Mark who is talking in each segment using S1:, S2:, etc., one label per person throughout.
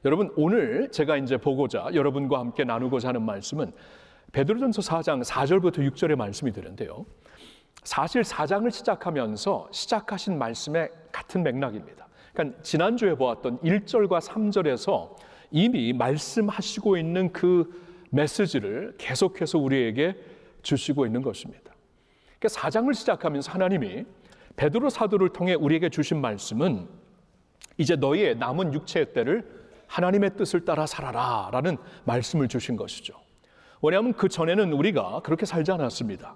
S1: 여러분, 오늘 제가 이제 보고자 여러분과 함께 나누고자 하는 말씀은 베드로전서 4장 4절부터 6절의 말씀이 되는데요. 사실 4장을 시작하면서 시작하신 말씀의 같은 맥락입니다. 그러니까 지난주에 보았던 1절과 3절에서 이미 말씀하시고 있는 그 메시지를 계속해서 우리에게 주시고 있는 것입니다. 그러니까 4장을 시작하면서 하나님이 베드로 사도를 통해 우리에게 주신 말씀은 이제 너희의 남은 육체의 때를 하나님의 뜻을 따라 살아라 라는 말씀을 주신 것이죠. 왜냐하면 그 전에는 우리가 그렇게 살지 않았습니다.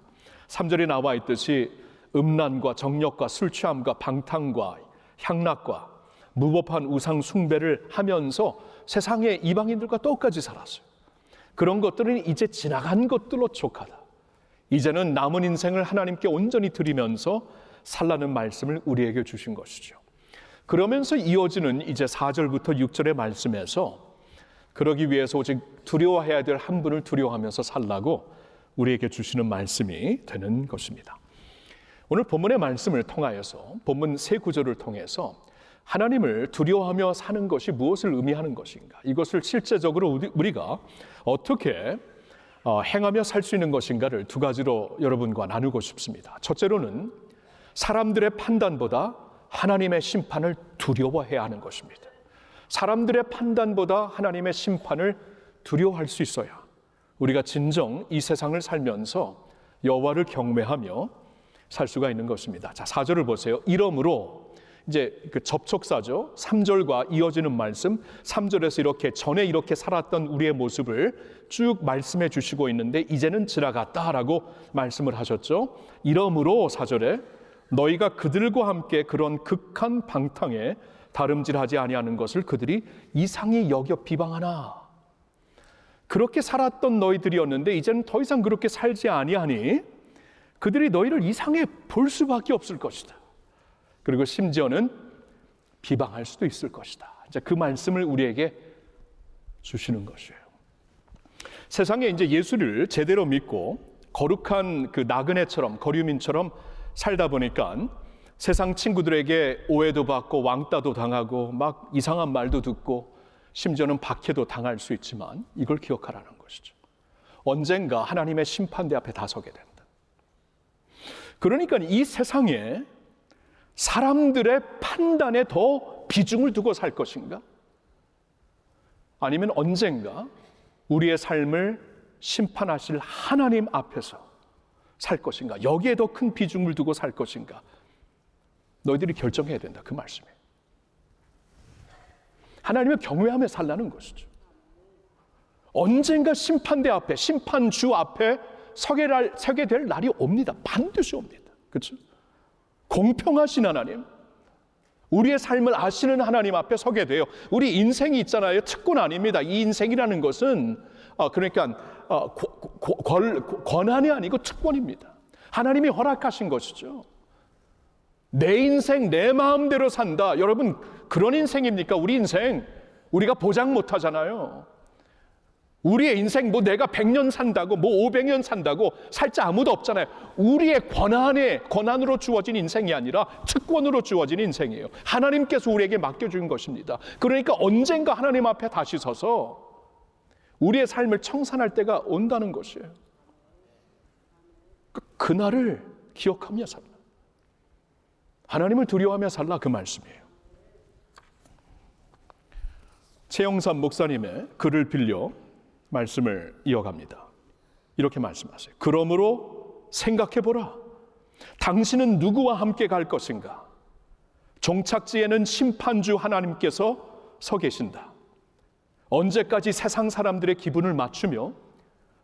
S1: 3절에 나와 있듯이 음란과 정욕과 술 취함과 방탕과 향락과 무법한 우상 숭배를 하면서 세상의 이방인들과 똑같이 살았어요. 그런 것들은 이제 지나간 것들로 족하다. 이제는 남은 인생을 하나님께 온전히 드리면서 살라는 말씀을 우리에게 주신 것이죠. 그러면서 이어지는 이제 4절부터 6절의 말씀에서 그러기 위해서 오직 두려워해야 될 한 분을 두려워하면서 살라고 우리에게 주시는 말씀이 되는 것입니다. 오늘 본문의 말씀을 통하여서 본문 세 구절을 통해서 하나님을 두려워하며 사는 것이 무엇을 의미하는 것인가, 이것을 실제적으로 우리가 어떻게 행하며 살 수 있는 것인가를 두 가지로 여러분과 나누고 싶습니다. 첫째로는 사람들의 판단보다 하나님의 심판을 두려워해야 하는 것입니다. 사람들의 판단보다 하나님의 심판을 두려워할 수 있어야 우리가 진정 이 세상을 살면서 여호와를 경외하며 살 수가 있는 것입니다. 자, 4절을 보세요. 이러므로 이제 그 접촉사죠. 3절과 이어지는 말씀, 3절에서 이렇게 전에 이렇게 살았던 우리의 모습을 쭉 말씀해 주시고 있는데 이제는 지나갔다라고 말씀을 하셨죠. 이러므로 4절에 너희가 그들과 함께 그런 극한 방탕에 다름질하지 아니하는 것을 그들이 이상히 여겨 비방하나. 그렇게 살았던 너희들이었는데 이제는 더 이상 그렇게 살지 아니하니 그들이 너희를 이상해 볼 수밖에 없을 것이다. 그리고 심지어는 비방할 수도 있을 것이다. 이제 그 말씀을 우리에게 주시는 것이에요. 세상에 이제 예수를 제대로 믿고 거룩한 그 나그네처럼 거류민처럼 살다 보니까 세상 친구들에게 오해도 받고 왕따도 당하고 막 이상한 말도 듣고 심지어는 박해도 당할 수 있지만 이걸 기억하라는 것이죠. 언젠가 하나님의 심판대 앞에 다 서게 된다. 그러니까 이 세상에 사람들의 판단에 더 비중을 두고 살 것인가? 아니면 언젠가 우리의 삶을 심판하실 하나님 앞에서 살 것인가? 여기에 더 큰 비중을 두고 살 것인가? 너희들이 결정해야 된다. 그 말씀이에요. 하나님을 경외하며 살라는 것이죠. 언젠가 심판대 앞에, 심판주 앞에 서게 될 날이 옵니다. 반드시 옵니다. 그렇죠? 공평하신 하나님, 우리의 삶을 아시는 하나님 앞에 서게 돼요. 우리 인생이 있잖아요. 특권 아닙니다. 이 인생이라는 것은 그러니까 권한이 아니고 특권입니다. 하나님이 허락하신 것이죠. 내 인생 내 마음대로 산다. 여러분, 그런 인생입니까? 우리 인생 우리가 보장 못하잖아요. 우리의 인생 뭐 내가 100년 산다고 뭐 500년 산다고 살 자 아무도 없잖아요. 우리의 권한으로 주어진 인생이 아니라 특권으로 주어진 인생이에요. 하나님께서 우리에게 맡겨준 것입니다. 그러니까 언젠가 하나님 앞에 다시 서서 우리의 삶을 청산할 때가 온다는 것이에요. 그날을 기억하며 살라. 하나님을 두려워하며 살라, 그 말씀이에요. 최영삼 목사님의 글을 빌려 말씀을 이어갑니다. 이렇게 말씀하세요. 그러므로 생각해보라. 당신은 누구와 함께 갈 것인가? 종착지에는 심판주 하나님께서 서 계신다. 언제까지 세상 사람들의 기분을 맞추며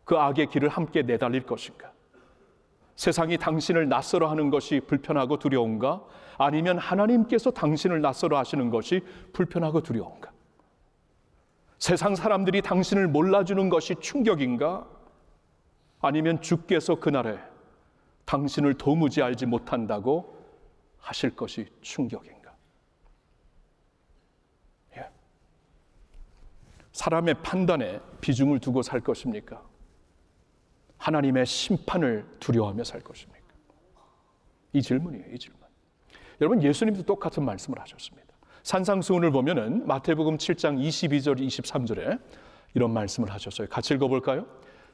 S1: 그 악의 길을 함께 내달릴 것인가? 세상이 당신을 낯설어 하는 것이 불편하고 두려운가? 아니면 하나님께서 당신을 낯설어 하시는 것이 불편하고 두려운가? 세상 사람들이 당신을 몰라주는 것이 충격인가? 아니면 주께서 그날에 당신을 도무지 알지 못한다고 하실 것이 충격인가? 예. 사람의 판단에 비중을 두고 살 것입니까? 하나님의 심판을 두려워하며 살 것입니까? 이 질문이에요, 이 질문. 여러분, 예수님도 똑같은 말씀을 하셨습니다. 산상수훈을 보면은 마태복음 7장 22절 23절에 이런 말씀을 하셨어요. 같이 읽어볼까요?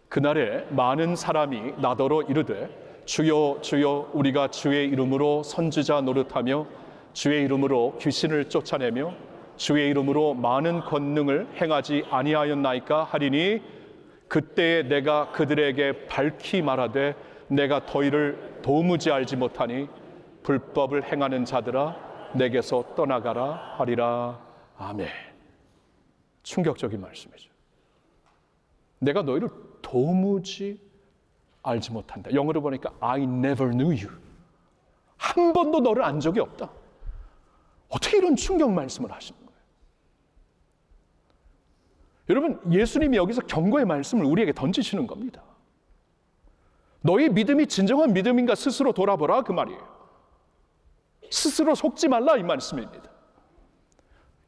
S1: 그날에 많은 사람이 나더러 이르되 주여 주여 우리가 주의 이름으로 선지자 노릇하며 주의 이름으로 귀신을 쫓아내며 주의 이름으로 많은 권능을 행하지 아니하였나이까 하리니 그때에 내가 그들에게 밝히 말하되 내가 너희를 도무지 알지 못하니 불법을 행하는 자들아 내게서 떠나가라 하리라. 아멘. 충격적인 말씀이죠. 내가 너희를 도무지 알지 못한다. 영어로 보니까 I never knew you. 한 번도 너를 안 적이 없다. 어떻게 이런 충격 말씀을 하시는 거예요? 여러분, 예수님이 여기서 경고의 말씀을 우리에게 던지시는 겁니다. 너희 믿음이 진정한 믿음인가 스스로 돌아보라 그 말이에요. 스스로 속지 말라 이 말씀입니다.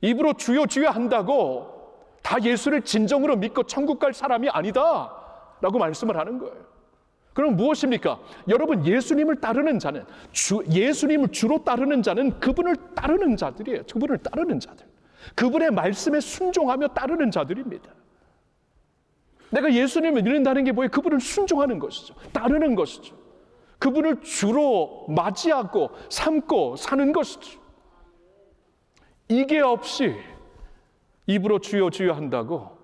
S1: 입으로 주여 주여 한다고 다 예수를 진정으로 믿고 천국 갈 사람이 아니다 라고 말씀을 하는 거예요. 그럼 무엇입니까? 여러분, 예수님을 따르는 자는 예수님을 주로 따르는 자는 그분을 따르는 자들이에요. 그분을 따르는 자들. 그분의 말씀에 순종하며 따르는 자들입니다. 내가 예수님을 믿는다는 게 뭐예요? 그분을 순종하는 것이죠. 따르는 것이죠. 그분을 주로 맞이하고 삼고 사는 것이죠. 이게 없이 입으로 주여 주여 한다고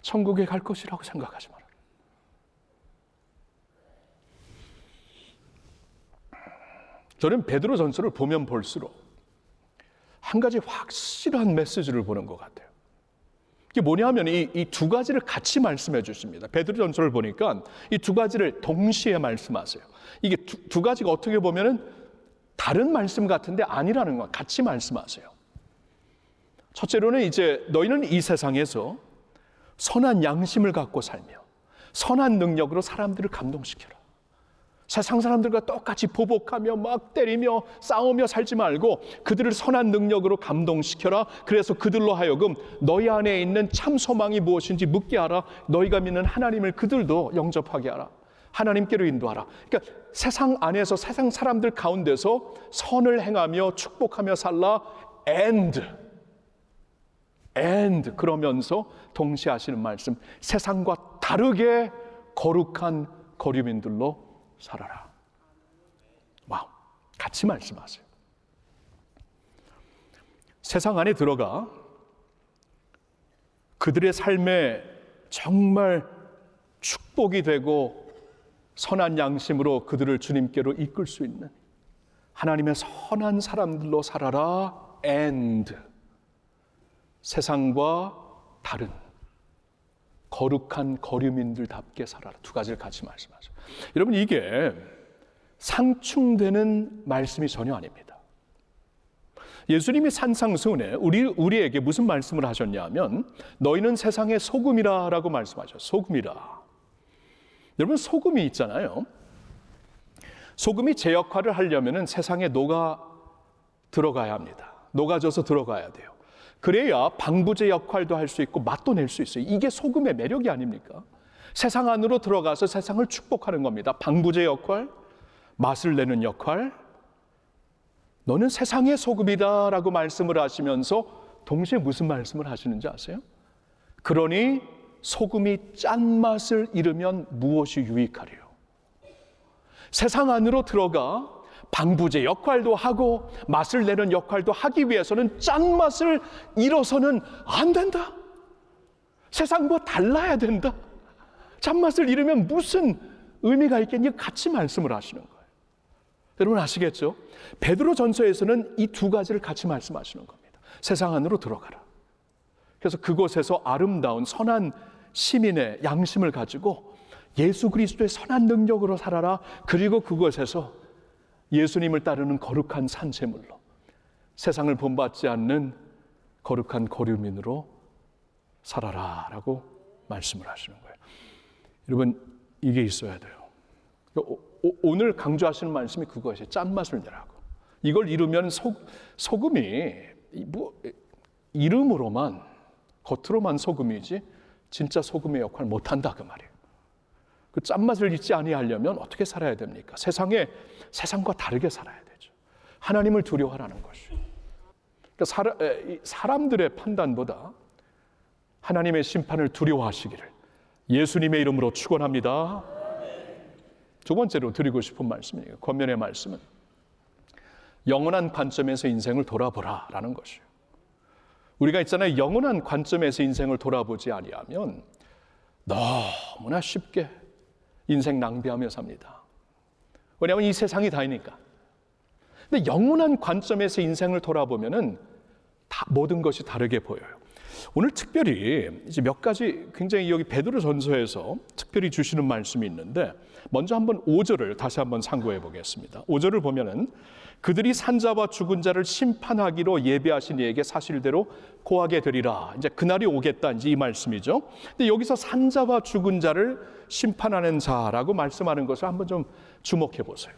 S1: 천국에 갈 것이라고 생각하지 마라. 저는 베드로전서를 보면 볼수록 한 가지 확실한 메시지를 보는 것 같아요. 이게 뭐냐 하면 이 두 가지를 같이 말씀해 주십니다. 베드로전서를 보니까 이 두 가지를 동시에 말씀하세요. 이게 두 가지가 어떻게 보면은 다른 말씀 같은데 아니라는 거 같이 말씀하세요. 첫째로는 이제 너희는 이 세상에서 선한 양심을 갖고 살며 선한 능력으로 사람들을 감동시켜라. 세상 사람들과 똑같이 보복하며 막 때리며 싸우며 살지 말고 그들을 선한 능력으로 감동시켜라. 그래서 그들로 하여금 너희 안에 있는 참 소망이 무엇인지 묻게 하라. 너희가 믿는 하나님을 그들도 영접하게 하라. 하나님께로 인도하라. 그러니까 세상 안에서 세상 사람들 가운데서 선을 행하며 축복하며 살라. and 그러면서 동시에 하시는 말씀, 세상과 다르게 거룩한 거류민들로 살아라. 와우, 같이 말씀하세요. 세상 안에 들어가 그들의 삶에 정말 축복이 되고 선한 양심으로 그들을 주님께로 이끌 수 있는 하나님의 선한 사람들로 살아라. and 세상과 다른 거룩한 거류민들답게 살아라. 두 가지를 같이 말씀하죠. 여러분, 이게 상충되는 말씀이 전혀 아닙니다. 예수님이 산상수훈에 우리에게 무슨 말씀을 하셨냐면 너희는 세상의 소금이라라고 말씀하셨어요. 소금이라. 여러분, 소금이 있잖아요. 소금이 제 역할을 하려면 세상에 녹아 들어가야 합니다. 녹아져서 들어가야 돼요. 그래야 방부제 역할도 할 수 있고 맛도 낼 수 있어요. 이게 소금의 매력이 아닙니까? 세상 안으로 들어가서 세상을 축복하는 겁니다. 방부제 역할, 맛을 내는 역할. 너는 세상의 소금이다라고 말씀을 하시면서 동시에 무슨 말씀을 하시는지 아세요? 그러니 소금이 짠맛을 잃으면 무엇이 유익하리요? 세상 안으로 들어가 방부제 역할도 하고 맛을 내는 역할도 하기 위해서는 짠맛을 잃어서는 안 된다. 세상과 달라야 된다. 짠맛을 잃으면 무슨 의미가 있겠니? 같이 말씀을 하시는 거예요. 여러분 아시겠죠? 베드로전서에서는 이 두 가지를 같이 말씀하시는 겁니다. 세상 안으로 들어가라. 그래서 그곳에서 아름다운 선한 시민의 양심을 가지고 예수 그리스도의 선한 능력으로 살아라. 그리고 그곳에서 예수님을 따르는 거룩한 산채물로 세상을 본받지 않는 거룩한 거류민으로 살아라 라고 말씀을 하시는 거예요. 여러분, 이게 있어야 돼요. 오늘 강조하시는 말씀이 그것이에요. 짠맛을 내라고. 이걸 잃으면 소금이 이름으로만 겉으로만 소금이지 진짜 소금의 역할을 못한다 그 말이에요. 그 짠맛을 잊지 아니하려면 어떻게 살아야 됩니까? 세상과 다르게 살아야 되죠. 하나님을 두려워하라는 것이에요. 사람들의 판단보다 하나님의 심판을 두려워하시기를 예수님의 이름으로 축원합니다. 두 번째로 드리고 싶은 말씀이에요. 권면의 말씀은 영원한 관점에서 인생을 돌아보라라는 것이에요. 우리가 있잖아요. 영원한 관점에서 인생을 돌아보지 아니하면 너무나 쉽게 인생 낭비하며 삽니다. 왜냐하면 이 세상이 다이니까. 근데 영원한 관점에서 인생을 돌아보면은 모든 것이 다르게 보여요. 오늘 특별히 이제 몇 가지 굉장히 여기 베드로전서에서 특별히 주시는 말씀이 있는데 먼저 한번 5절을 다시 한번 상고해 보겠습니다. 5절을 보면은 그들이 산자와 죽은 자를 심판하기로 예비하신 이에게 사실대로 고하게 되리라. 이제 그날이 오겠다. 이제 이 말씀이죠. 근데 여기서 산자와 죽은 자를 심판하는 자라고 말씀하는 것을 한번 좀 주목해 보세요.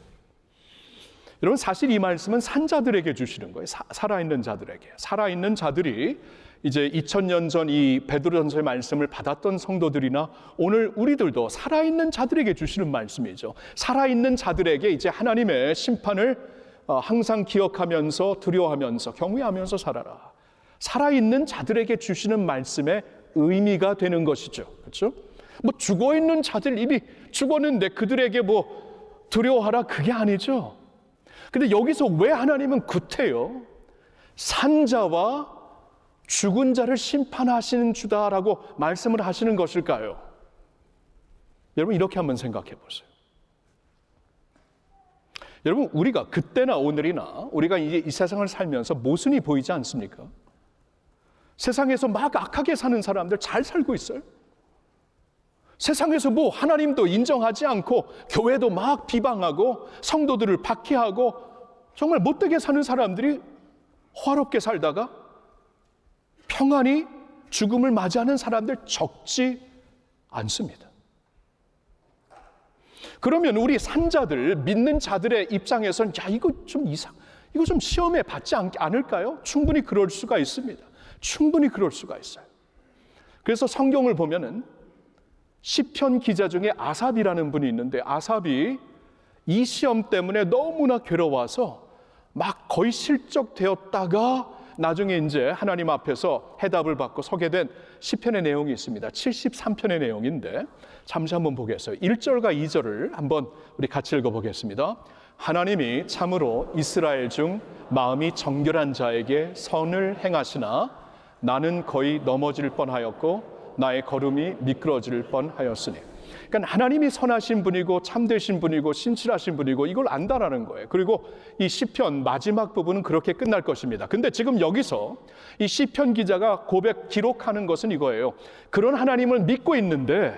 S1: 여러분 사실 이 말씀은 산자들에게 주시는 거예요. 살아있는 자들에게. 살아있는 자들이 이제 2000년 전 이 베드로전서의 말씀을 받았던 성도들이나 오늘 우리들도 살아있는 자들에게 주시는 말씀이죠. 살아있는 자들에게 이제 하나님의 심판을 항상 기억하면서 두려워하면서 경외하면서 살아라. 살아있는 자들에게 주시는 말씀의 의미가 되는 것이죠. 그렇죠? 뭐 죽어있는 자들 이미 죽었는데 그들에게 뭐 두려워하라 그게 아니죠. 근데 여기서 왜 하나님은 구태여 산자와 죽은 자를 심판하시는 주다라고 말씀을 하시는 것일까요? 여러분 이렇게 한번 생각해 보세요. 여러분 우리가 그때나 오늘이나 우리가 이제 이 세상을 살면서 모순이 보이지 않습니까? 세상에서 막 악하게 사는 사람들 잘 살고 있어요. 세상에서 뭐 하나님도 인정하지 않고 교회도 막 비방하고 성도들을 박해하고 정말 못되게 사는 사람들이 화롭게 살다가 평안히 죽음을 맞이하는 사람들 적지 않습니다. 그러면 우리 산자들, 믿는 자들의 입장에서는 야 이거 좀 시험에 받지 않을까요? 충분히 그럴 수가 있습니다. 충분히 그럴 수가 있어요. 그래서 성경을 보면은 시편 기자 중에 아삽이라는 분이 있는데 아삽이 이 시험 때문에 너무나 괴로워서 막 거의 실족되었다가 나중에 이제 하나님 앞에서 해답을 받고 서게 된 시편의 내용이 있습니다. 73편의 내용인데 잠시 한번 보겠어요. 1절과 2절을 한번 우리 같이 읽어보겠습니다. 하나님이 참으로 이스라엘 중 마음이 정결한 자에게 선을 행하시나 나는 거의 넘어질 뻔하였고 나의 걸음이 미끄러질 뻔하였으니. 그러니까 하나님이 선하신 분이고 참되신 분이고 신실하신 분이고 이걸 안다라는 거예요. 그리고 이 시편 마지막 부분은 그렇게 끝날 것입니다. 근데 지금 여기서 이 시편 기자가 기록하는 것은 이거예요. 그런 하나님을 믿고 있는데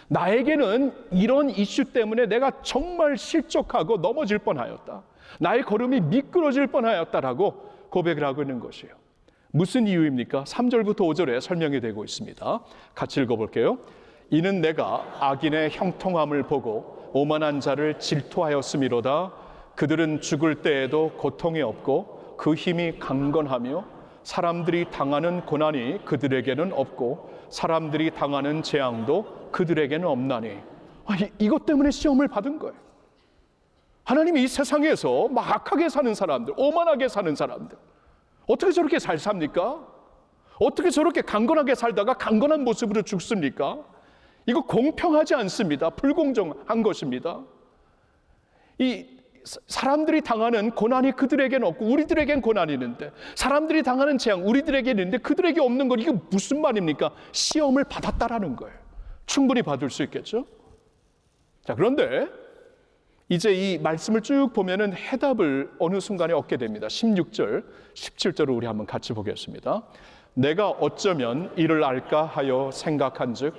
S1: 나에게는 이런 이슈 때문에 내가 정말 실족하고 넘어질 뻔하였다. 나의 걸음이 미끄러질 뻔하였다라고 고백을 하고 있는 것이에요. 무슨 이유입니까? 3절부터 5절에 설명이 되고 있습니다. 같이 읽어볼게요. 이는 내가 악인의 형통함을 보고 오만한 자를 질투하였음이로다. 그들은 죽을 때에도 고통이 없고 그 힘이 강건하며 사람들이 당하는 고난이 그들에게는 없고 사람들이 당하는 재앙도 그들에게는 없나니. 이것 때문에 시험을 받은 거예요. 하나님이 이 세상에서 막 악하게 사는 사람들, 오만하게 사는 사람들 어떻게 저렇게 잘 삽니까? 어떻게 저렇게 강건하게 살다가 강건한 모습으로 죽습니까? 이거 공평하지 않습니다. 불공정한 것입니다. 이 사람들이 당하는 고난이 그들에게는 없고 우리들에겐 고난이 있는데 사람들이 당하는 재앙 우리들에게는 있는데 그들에게 없는 건 이게 무슨 말입니까? 시험을 받았다라는 거예요. 충분히 받을 수 있겠죠? 자, 그런데 이제 이 말씀을 쭉 보면은 해답을 어느 순간에 얻게 됩니다. 16절, 17절을 우리 한번 같이 보겠습니다. 내가 어쩌면 이를 알까 하여 생각한즉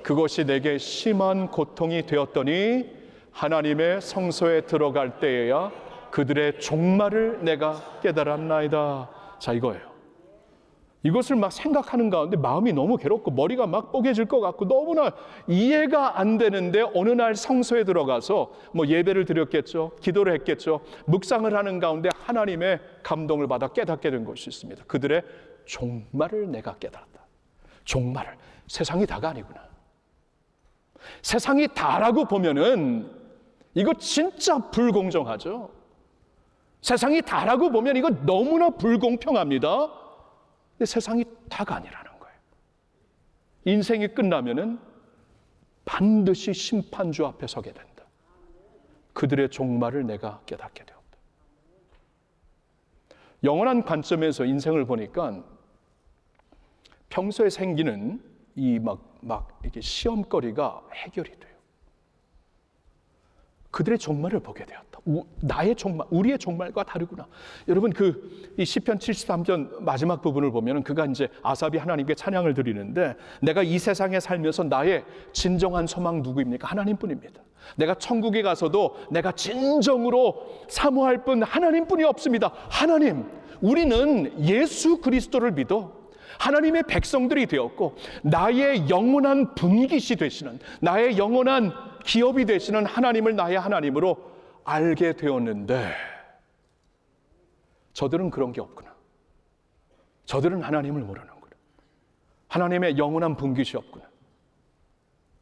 S1: 그것이 내게 심한 고통이 되었더니 하나님의 성소에 들어갈 때에야 그들의 종말을 내가 깨달았나이다. 자, 이거예요. 이것을 막 생각하는 가운데 마음이 너무 괴롭고 머리가 막 뽀개질 것 같고 너무나 이해가 안 되는데 어느 날 성소에 들어가서 뭐 예배를 드렸겠죠. 기도를 했겠죠. 묵상을 하는 가운데 하나님의 감동을 받아 깨닫게 된 것이 있습니다. 그들의 종말을 내가 깨달았다. 종말을. 세상이 다가 아니구나. 세상이 다라고 보면은 이거 진짜 불공정하죠. 세상이 다라고 보면 이거 너무나 불공평합니다. 근데 세상이 다가 아니라는 거예요. 인생이 끝나면은 반드시 심판주 앞에 서게 된다. 그들의 종말을 내가 깨닫게 되었다. 영원한 관점에서 인생을 보니까 평소에 생기는 이 막 이렇게 시험거리가 해결이 돼요. 그들의 종말을 보게 되었다. 나의 종말, 우리의 종말과 다르구나. 여러분 이 시편 73편 마지막 부분을 보면은 그가 이제 아삽이 하나님께 찬양을 드리는데 내가 이 세상에 살면서 나의 진정한 소망 누구입니까? 하나님뿐입니다. 내가 천국에 가서도 내가 진정으로 사모할 분 하나님뿐이 없습니다. 하나님, 우리는 예수 그리스도를 믿어 하나님의 백성들이 되었고 나의 영원한 분깃이 되시는 나의 영원한 기업이 되시는 하나님을 나의 하나님으로 알게 되었는데 저들은 그런 게 없구나. 저들은 하나님을 모르는구나. 하나님의 영원한 분깃이 없구나.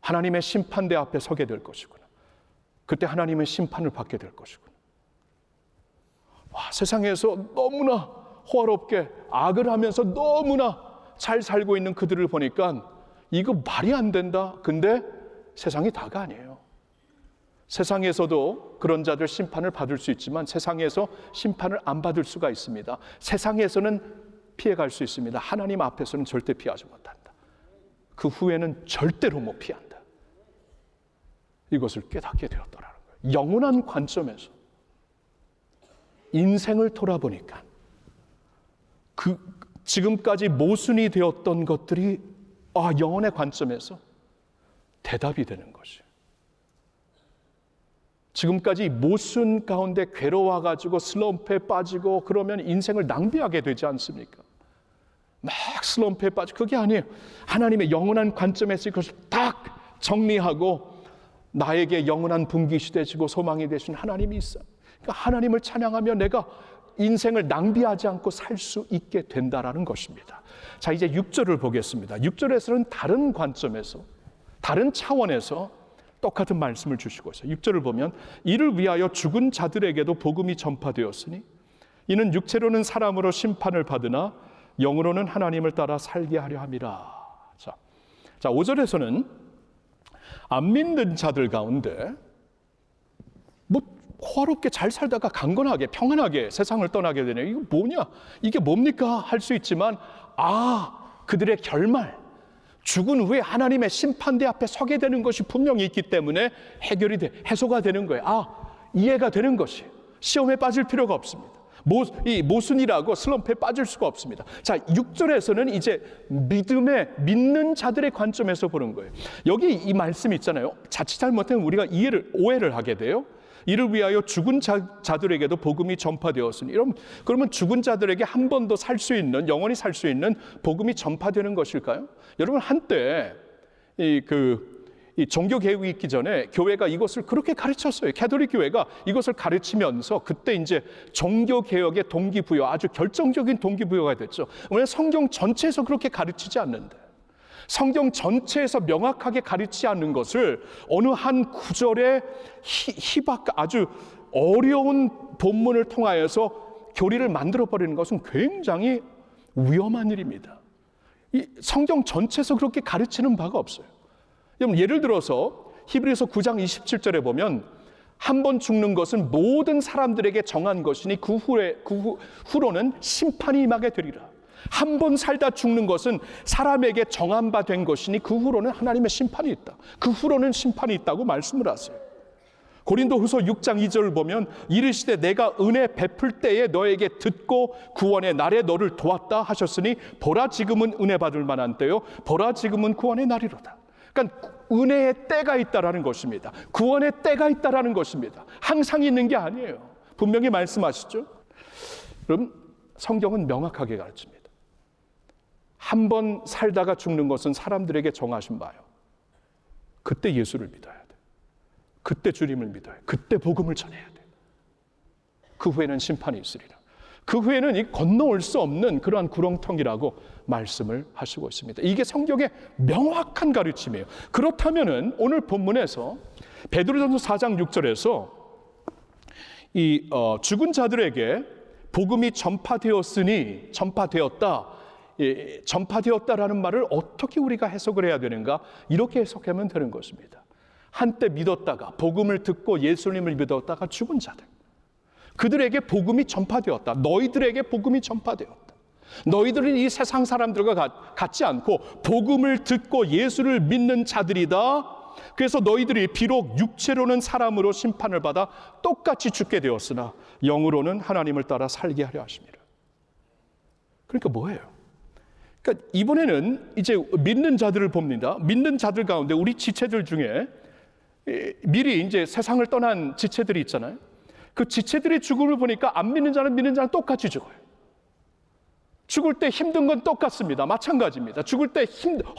S1: 하나님의 심판대 앞에 서게 될 것이구나. 그때 하나님의 심판을 받게 될 것이구나. 세상에서 너무나 호화롭게 악을 하면서 너무나 잘 살고 있는 그들을 보니까 이거 말이 안 된다. 근데 세상이 다가 아니에요. 세상에서도 그런 자들 심판을 받을 수 있지만 세상에서 심판을 안 받을 수가 있습니다. 세상에서는 피해갈 수 있습니다. 하나님 앞에서는 절대 피하지 못한다. 그 후에는 절대로 못 피한다. 이것을 깨닫게 되었더라는 거예요. 영원한 관점에서 인생을 돌아보니까 지금까지 모순이 되었던 것들이 영혼의 관점에서 대답이 되는 것이에요. 지금까지 모순 가운데 괴로워가지고 슬럼프에 빠지고 그러면 인생을 낭비하게 되지 않습니까? 막 슬럼프에 빠지고 그게 아니에요. 하나님의 영원한 관점에서 이것을 딱 정리하고 나에게 영원한 분깃이 되시고 소망이 되신 하나님이 있어요. 그러니까 하나님을 찬양하며 내가 인생을 낭비하지 않고 살 수 있게 된다라는 것입니다. 자, 이제 6절을 보겠습니다. 6절에서는 다른 관점에서, 다른 차원에서 똑같은 말씀을 주시고 있어요. 6절을 보면 이를 위하여 죽은 자들에게도 복음이 전파되었으니 이는 육체로는 사람으로 심판을 받으나 영으로는 하나님을 따라 살게 하려 함이라. 자, 5절에서는 안 믿는 자들 가운데 호화롭게 잘 살다가 강건하게 평안하게 세상을 떠나게 되네요. 이거 뭐냐? 이게 뭡니까? 할 수 있지만 그들의 결말, 죽은 후에 하나님의 심판대 앞에 서게 되는 것이 분명히 있기 때문에 해소가 되는 거예요. 이해가 되는 것이 시험에 빠질 필요가 없습니다. 이 모순이라고 슬럼프에 빠질 수가 없습니다. 자, 6절에서는 이제 믿는 자들의 관점에서 보는 거예요. 여기 이 말씀이 있잖아요. 자칫 잘못하면 우리가 오해를 하게 돼요. 이를 위하여 죽은 자들에게도 복음이 전파되었으니 그러면 죽은 자들에게 한 번 더 살 수 있는 영원히 살 수 있는 복음이 전파되는 것일까요? 여러분 한때 이 종교 개혁이 있기 전에 교회가 이것을 그렇게 가르쳤어요. 가톨릭 교회가 이것을 가르치면서 그때 이제 종교 개혁의 동기부여 아주 결정적인 동기부여가 됐죠. 왜냐하면 성경 전체에서 그렇게 가르치지 않는데 성경 전체에서 명확하게 가르치지 않는 것을 어느 한 구절의 아주 어려운 본문을 통하여서 교리를 만들어버리는 것은 굉장히 위험한 일입니다. 이 성경 전체에서 그렇게 가르치는 바가 없어요. 예를 들어서 히브리서 9장 27절에 보면 한 번 죽는 것은 모든 사람들에게 정한 것이니 그 후로는 심판이 임하게 되리라. 한 번 살다 죽는 것은 사람에게 정한 바 된 것이니 그 후로는 하나님의 심판이 있다. 그 후로는 심판이 있다고 말씀을 하세요. 고린도후서 6장 2절을 보면 이르시되 내가 은혜 베풀 때에 너에게 듣고 구원의 날에 너를 도왔다 하셨으니 보라 지금은 은혜 받을 만한 때요 보라 지금은 구원의 날이로다. 그러니까 은혜의 때가 있다라는 것입니다. 구원의 때가 있다라는 것입니다. 항상 있는 게 아니에요. 분명히 말씀하시죠. 그럼 성경은 명확하게 가르칩니다. 한 번 살다가 죽는 것은 사람들에게 정하신 바요. 그때 예수를 믿어야 돼. 그때 주님을 믿어야 돼. 그때 복음을 전해야 돼. 그 후에는 심판이 있으리라. 그 후에는 건너올 수 없는 그러한 구렁텅이라고 말씀을 하시고 있습니다. 이게 성경의 명확한 가르침이에요. 그렇다면은 오늘 본문에서 베드로전서 4장 6절에서 죽은 자들에게 복음이 전파되었다라는 말을 어떻게 우리가 해석을 해야 되는가? 이렇게 해석하면 되는 것입니다. 한때 믿었다가 복음을 듣고 예수님을 믿었다가 죽은 자들, 그들에게 복음이 전파되었다. 너희들에게 복음이 전파되었다. 너희들은 이 세상 사람들과 같지 않고 복음을 듣고 예수를 믿는 자들이다. 그래서 너희들이 비록 육체로는 사람으로 심판을 받아 똑같이 죽게 되었으나 영으로는 하나님을 따라 살게 하려 하십니다. 그러니까 뭐예요? 그러니까 이번에는 이제 믿는 자들을 봅니다. 믿는 자들 가운데 우리 지체들 중에 미리 이제 세상을 떠난 지체들이 있잖아요. 그 지체들의 죽음을 보니까 안 믿는 자는 믿는 자는 똑같이 죽어요. 죽을 때 힘든 건 똑같습니다. 마찬가지입니다. 죽을 때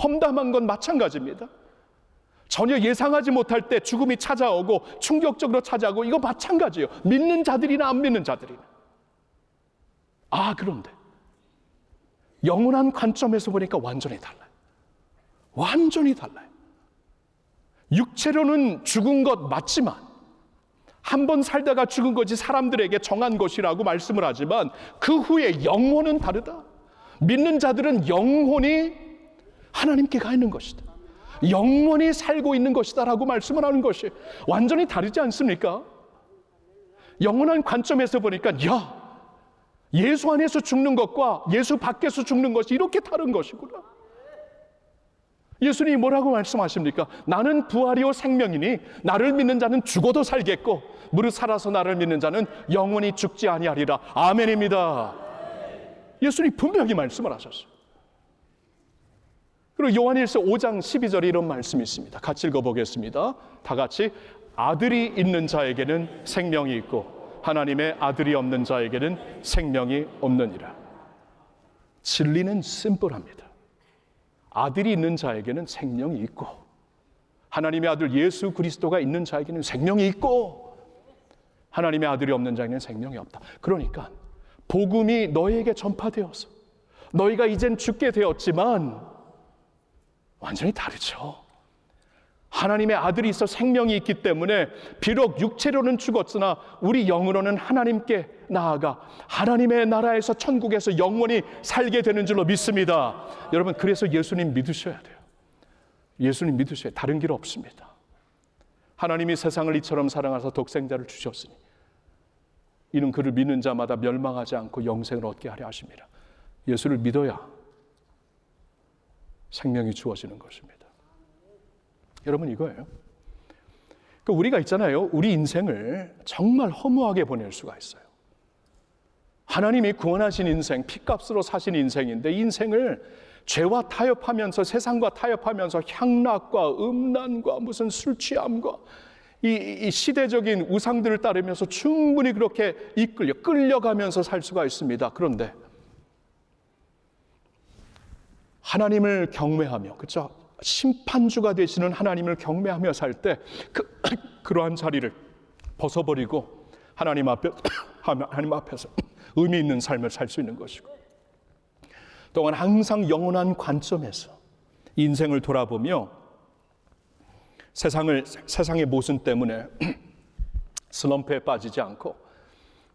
S1: 험담한 건 마찬가지입니다. 전혀 예상하지 못할 때 죽음이 찾아오고 충격적으로 찾아오고 이거 마찬가지예요. 믿는 자들이나 안 믿는 자들이나. 그런데 영원한 관점에서 보니까 완전히 달라요. 완전히 달라요. 육체로는 죽은 것 맞지만 한 번 살다가 죽은 것이 사람들에게 정한 것이라고 말씀을 하지만 그 후에 영혼은 다르다. 믿는 자들은 영혼이 하나님께 가 있는 것이다. 영원히 살고 있는 것이다 라고 말씀을 하는 것이 완전히 다르지 않습니까? 영원한 관점에서 보니까 예수 안에서 죽는 것과 예수 밖에서 죽는 것이 이렇게 다른 것이구나. 예수님이 뭐라고 말씀하십니까? 나는 부활이요 생명이니 나를 믿는 자는 죽어도 살겠고 무릇 살아서 나를 믿는 자는 영원히 죽지 아니하리라. 아멘입니다. 예수님이 분명히 말씀을 하셨어요. 그리고 요한일서 5장 12절에 이런 말씀이 있습니다. 같이 읽어보겠습니다. 다 같이. 아들이 있는 자에게는 생명이 있고 하나님의 아들이 없는 자에게는 생명이 없느니라. 진리는 심플합니다. 아들이 있는 자에게는 생명이 있고 하나님의 아들 예수 그리스도가 있는 자에게는 생명이 있고 하나님의 아들이 없는 자에게는 생명이 없다. 그러니까 복음이 너희에게 전파되어서 너희가 이젠 죽게 되었지만 완전히 다르죠. 하나님의 아들이 있어 생명이 있기 때문에 비록 육체로는 죽었으나 우리 영으로는 하나님께 나아가 하나님의 나라에서 천국에서 영원히 살게 되는 줄로 믿습니다. 여러분, 그래서 예수님 믿으셔야 돼요. 예수님 믿으셔야 돼요. 다른 길 없습니다. 하나님이 세상을 이처럼 사랑하사 독생자를 주셨으니 이는 그를 믿는 자마다 멸망하지 않고 영생을 얻게 하려 하십니다. 예수를 믿어야 생명이 주어지는 것입니다. 여러분, 이거예요. 그러니까 우리가 있잖아요. 우리 인생을 정말 허무하게 보낼 수가 있어요. 하나님이 구원하신 인생, 피값으로 사신 인생인데 이 인생을 죄와 타협하면서 세상과 타협하면서 향락과 음란과 무슨 술 취함과 이 시대적인 우상들을 따르면서 충분히 그렇게 끌려가면서 살 수가 있습니다. 그런데 하나님을 경외하며, 그렇죠? 심판주가 되시는 하나님을 경외하며 살 때 그러한 자리를 벗어버리고 하나님 앞에서 의미 있는 삶을 살 수 있는 것이고, 또한 항상 영원한 관점에서 인생을 돌아보며 세상의 모순 때문에 슬럼프에 빠지지 않고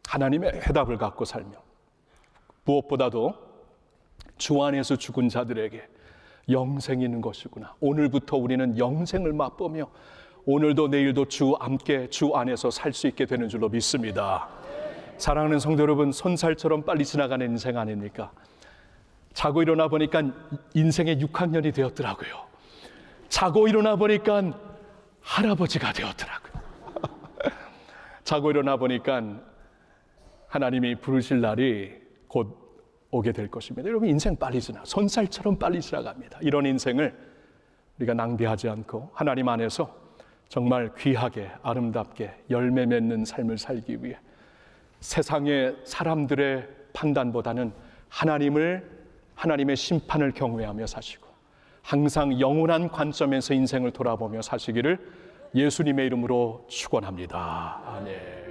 S1: 하나님의 해답을 갖고 살며, 무엇보다도 주 안에서 죽은 자들에게 영생이 있는 것이구나. 오늘부터 우리는 영생을 맛보며 오늘도 내일도 함께 주 안에서 살 수 있게 되는 줄로 믿습니다. 사랑하는 성도 여러분, 손살처럼 빨리 지나가는 인생 아닙니까? 자고 일어나 보니까 인생의 6학년이 되었더라고요. 자고 일어나 보니까 할아버지가 되었더라고요. 자고 일어나 보니까 하나님이 부르실 날이 곧 오게 될 것입니다. 여러분, 인생 빨리 손살처럼 빨리 지나갑니다. 이런 인생을 우리가 낭비하지 않고 하나님 안에서 정말 귀하게 아름답게 열매 맺는 삶을 살기 위해 세상의 사람들의 판단보다는 하나님의 심판을 경외하며 사시고 항상 영원한 관점에서 인생을 돌아보며 사시기를 예수님의 이름으로 축원합니다. 아멘.